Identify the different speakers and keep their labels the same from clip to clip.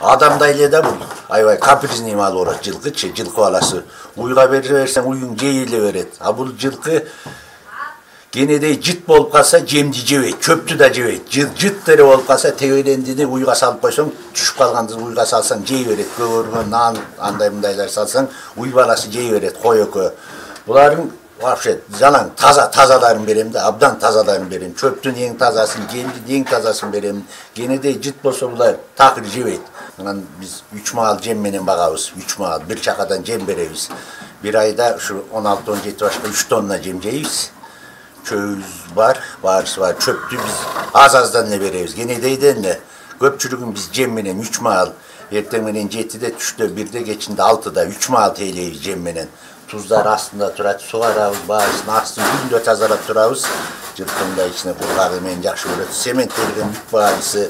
Speaker 1: Adamdayla da bu. Ayvay kaprizniy mal orat жылкычы, жылкы баласы. Уйга берсең уйуң жейиле берет. А бул жылкы кенедей жыт болуп калса жемди жебейт, чөптү да жебейт. Жыт деле болуп калса тегелендини уйга салып койсоң, түшүп калганды уйга салсаң жей берет. Көбөргөн нан андай мындайлар салсаң, уй баласы жей берет, кой экөө. Булардын вообще жалаң тазаларын берем да, абдан тазаларын берем. Чөптүн эң тазасын, жемдин эң тазасын берем. Кенедей жыт болсо булар такыр жебейт. Анан биз 3 маал жем менен багабыз. 3 маал бир чакадан жем беребиз. Бир айда ушу 16-17 башка 3 тонна жем жейбиз. Чөбүз бар, баарысы бар. Чөптү биз аз-аздан эле беребиз. Кенедейден эле көпчүлүгүн биз жем менен 3 маал, эртең менен 7-де, түштө 1-де, кечинде 6-да 3 маал тейлейбиз жем менен. Tuzlar астында турат, сугарабыз, баарысын астын күндө тазалап турабыз. Жылкында ичине кургак эмен жакшы көрөт. Сементтелген бүт баарысы,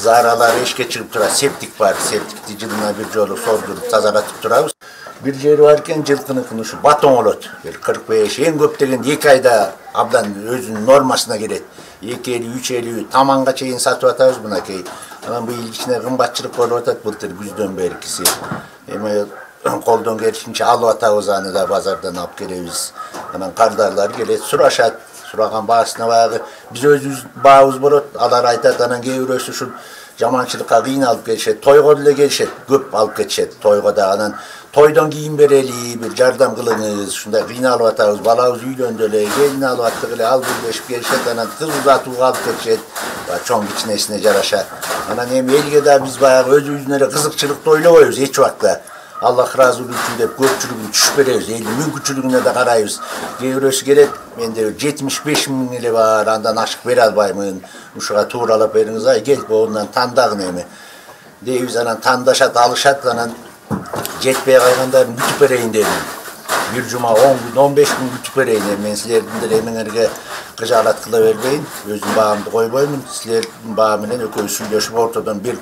Speaker 1: заралар эшке чыгып турат, септик бар. Септикти жылына бир жолу сордуруп тазалатып турабыз. Бир жери бар экен, жылкыныкын ушу батон болот. 45, эң көп деген 2 айда абдан өзүнүн нормасына келет. 2,50, 3,50 таманга чейин сатып атабыз мынакей. Анан быйыл ичине кымбатчылык болуп атат, былтыр күздөн беркиси. Эме колдон келишинче алып атабыз, аны да базардан алып келебиз. Анан кардарлар келет, сурашат. Сураган баасына баягы биз өзүбүз баабыз болот, алар айтат, анан кээ бирөөсү ушул жаманчылыкка кыйналып келишет, тойго деле келишет, көп алып кетишет тойго да. Анан тойдон кийин берели, бир жардам кылыңыз, ушундай кыйналып атабыз, балабыз үйлөндү эле, келин алып аттык эле, ал бул келишет, анан кыз узатууга алып кетишет, чоң кичинесине жараша. Анан эми элге да биз баягы өзүбүздүн эле кызыкчылыкты ойлобойбуз эч убакта. Аллах разылыгы үчүн деп көпчүлүгүн түшүп беребиз, элдин мүмкүнчүлүгүнө да карайбыз. Кээ бирөөсү келет, менде 75 000 эле бар, андан ашык бере албаймын. Ушуга тууралап бериңиз, ай кел, боунан тандагын эми. Дейбиз, анан тандашат, алышат, анан жетпей калгандарын күтүп берейин дедим. Бир жума 10 күн, 15 күн күтүп берейин. Мен силердин деле эмеңерге кыжаалат кыла бербейин, өзүм баамды койбоймун. Силердин баа менен экөөбүз сүйлөшүп ортодон бир